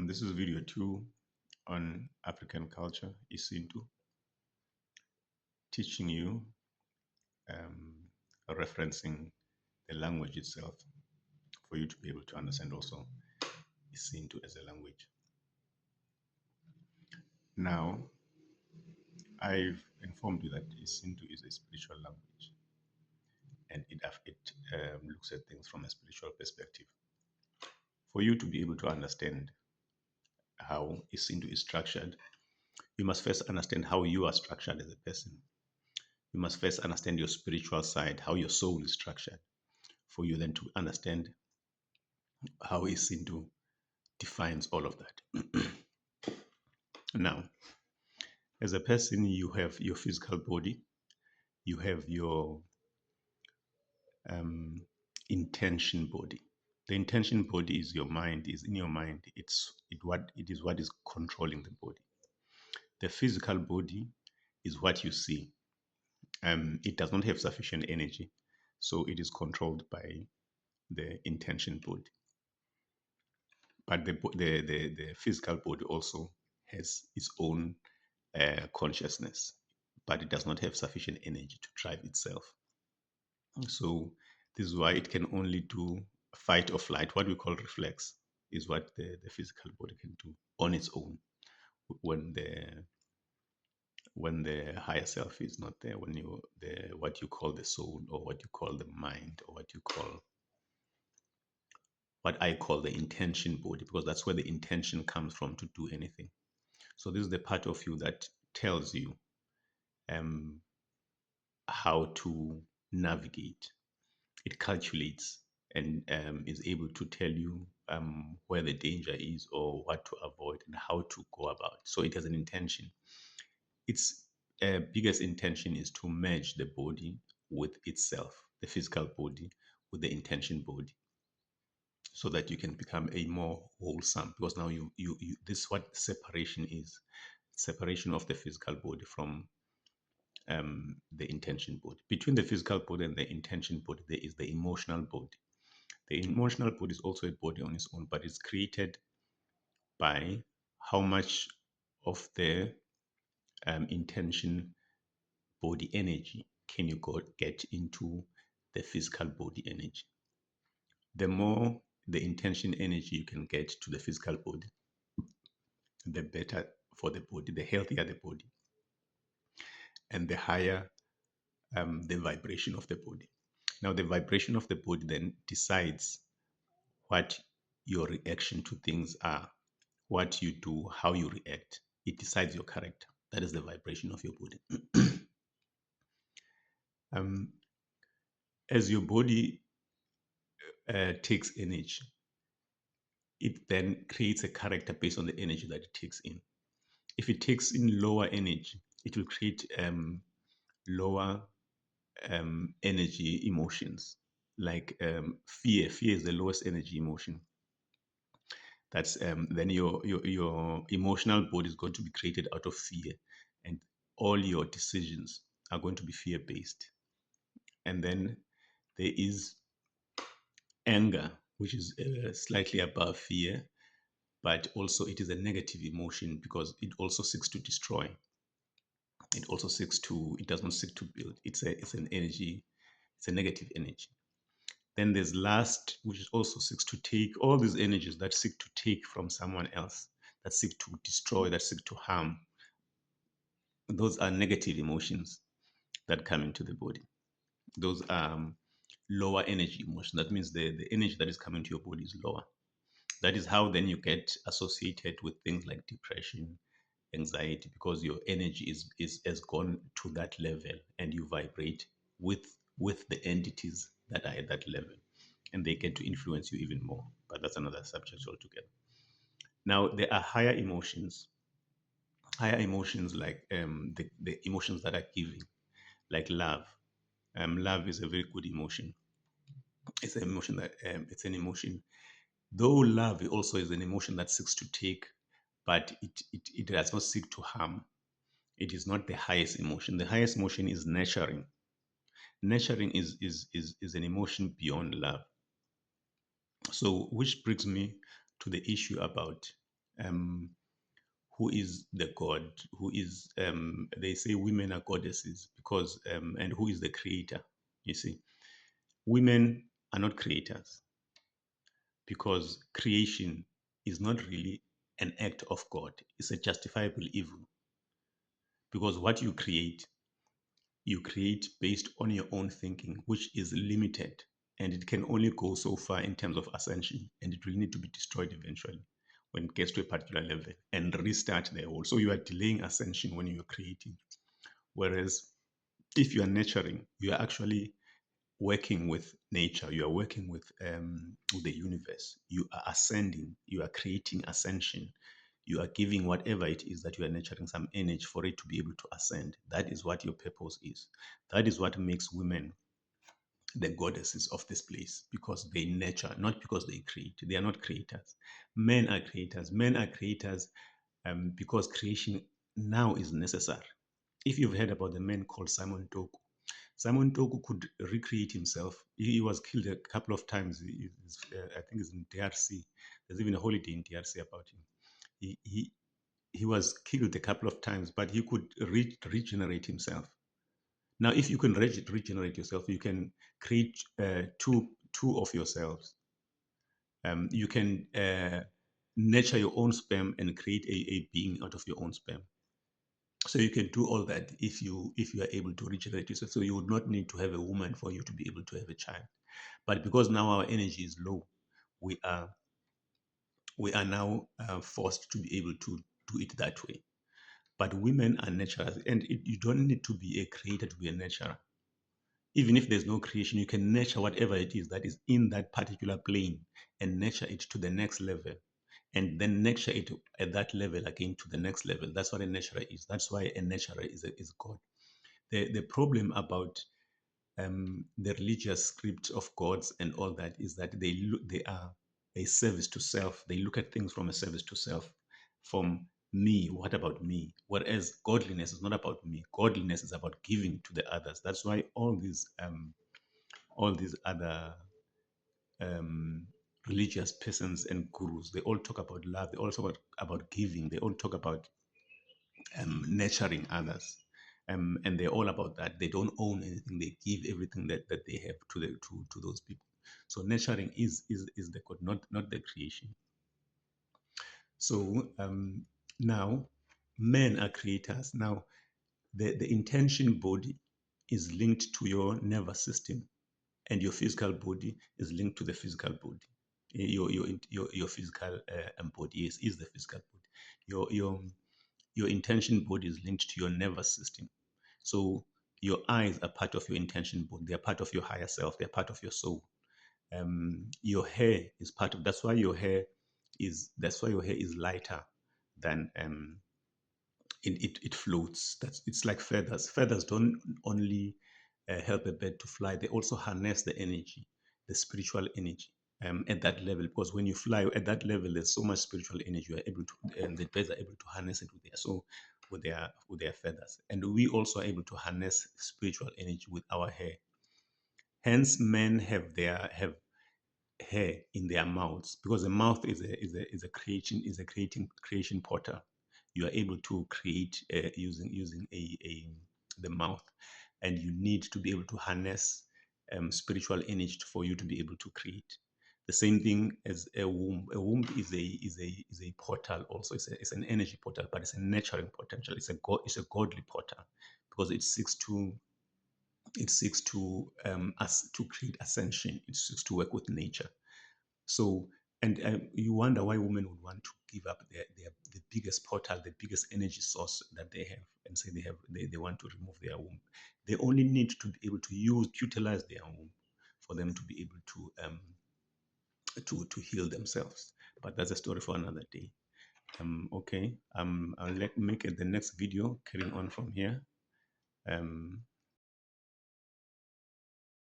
This is video 2 on African culture, Isintu, teaching you, referencing the language itself for you to be able to understand also Isintu as a language. Now, I've informed you that Isintu is a spiritual language and it looks at things from a spiritual perspective. For you to be able to understand how Isintu is structured, you must first understand how you are structured as a person. You must first understand your spiritual side, how your soul is structured, for you then to understand how Isintu defines all of that. Now, as a person, you have your physical body, you have your intention body. The intention body is your mind, is in your mind. It is what is controlling the body. The physical body is what you see. It does not have sufficient energy, so it is controlled by the intention body. But the physical body also has its own consciousness, but it does not have sufficient energy to drive itself. So this is why it can only do fight or flight. What we call reflex is what the physical body can do on its own when the higher self is not there, when what you call the soul, or what you call the mind, or what I call the intention body, because that's where the intention comes from to do anything. So this is the part of you that tells you how to navigate. It calculates and is able to tell you where the danger is or what to avoid and how to go about it. So it has an intention. Its biggest intention is to merge the body with itself, the physical body with the intention body, so that you can become a more wholesome. Because now you this is what separation is: separation of the physical body from the intention body. Between the physical body and the intention body, there is the emotional body. The emotional body is also a body on its own, but it's created by how much of the intention body energy can you get into the physical body energy. The more the intention energy you can get to the physical body, the better for the body, the healthier the body, and the higher the vibration of the body. Now, the vibration of the body then decides what your reaction to things are, what you do, how you react. It decides your character. That is the vibration of your body. As your body takes energy, it then creates a character based on the energy that it takes in. If it takes in lower energy, it will create lower energy emotions, like fear. Fear is the lowest energy emotion. That's then your emotional body is going to be created out of fear, and all your decisions are going to be fear based. And then there is anger, which is slightly above fear, but also it is a negative emotion because it also seeks to destroy. It does not seek to build. It's an energy, it's a negative energy. Then there's lust, which is also seeks to take all these energies that seek to take from someone else, that seek to destroy, that seek to harm. Those are negative emotions that come into the body. Those are lower energy emotions. That means the energy that is coming to your body is lower. That is how then you get associated with things like depression, anxiety, because your energy is has gone to that level and you vibrate with the entities that are at that level, and they get to influence you even more. But that's another subject altogether. Now there are higher emotions like the emotions that are giving, like love. Love is a very good emotion. It's an emotion that it's an emotion. Though love also is an emotion that seeks to take, but it does not seek to harm. It is not the highest emotion. The highest emotion is nurturing. Nurturing is an emotion beyond love. So, which brings me to the issue about um, who is the god, who is, they say women are goddesses because, and who is the creator. You see, women are not creators because creation is not really an act of God. It's a justifiable evil because what you create based on your own thinking, which is limited, and it can only go so far in terms of ascension, and it will need to be destroyed eventually when it gets to a particular level and restart the whole. So you are delaying ascension when you are creating. Whereas if you are nurturing, you are actually working with nature, you are working with the universe, you are ascending, you are creating ascension, you are giving whatever it is that you are nurturing some energy for it to be able to ascend. That is what your purpose is. That is what makes women the goddesses of this place, because they nurture, not because they create. They are not creators. Men are creators. Men are creators because creation now is necessary. If you've heard about the man called Simon Toku, Simon Toku could recreate himself. He was killed a couple of times. I think it's in DRC. There's even a holiday in DRC about him. He was killed a couple of times, but he could regenerate himself. Now, if you can regenerate yourself, you can create two of yourselves. You can nurture your own sperm and create a being out of your own sperm. So you can do all that if you are able to regenerate yourself. So you would not need to have a woman for you to be able to have a child. But because now our energy is low, we are now forced to be able to do it that way. But women are naturals, and you don't need to be a creator to be a nurturer. Even if there's no creation, you can nurture whatever it is that is in that particular plane and nurture it to the next level, and then nurture it at that level again to the next level. That's what a nurturer is. That's why a nurturer is God. The problem about the religious script of gods and all that is that they are a service to self. They look at things from a service to self, from me. What about me? Whereas godliness is not about me. Godliness is about giving to the others. That's why all these other um, religious persons and gurus, they all talk about love. They all talk about giving. They all talk about nurturing others. And they're all about that. They don't own anything. They give everything that they have to those people. So nurturing is the code, not the creation. So now men are creators. Now the intention body is linked to your nervous system, and your physical body is linked to the physical body. Your physical body is the physical body. Your intention body is linked to your nervous system. So your eyes are part of your intention body. They are part of your higher self. They're part of your soul. Your hair is part of. That's why your hair is lighter than it floats. It's like feathers. Feathers don't only help a bird to fly. They also harness the energy, the spiritual energy at that level. Because when you fly at that level, there's so much spiritual energy. You are able to, and the birds are able to harness it with their feathers. And we also are able to harness spiritual energy with our hair. Hence, men have hair in their mouths, because the mouth is a creation portal. You are able to create using the mouth, and you need to be able to harness spiritual energy for you to be able to create. The same thing as a womb. A womb is a portal also. It's an energy portal, but it's a nurturing potential. It's a godly portal, because it seeks to create ascension. It seeks to work with nature. So, and you wonder why women would want to give up the biggest portal, the biggest energy source that they have, and say they want to remove their womb. They only need to be able to utilize their womb for them to be able to heal themselves. But that's a story for another day. Okay. I'll make it the next video carrying on from here.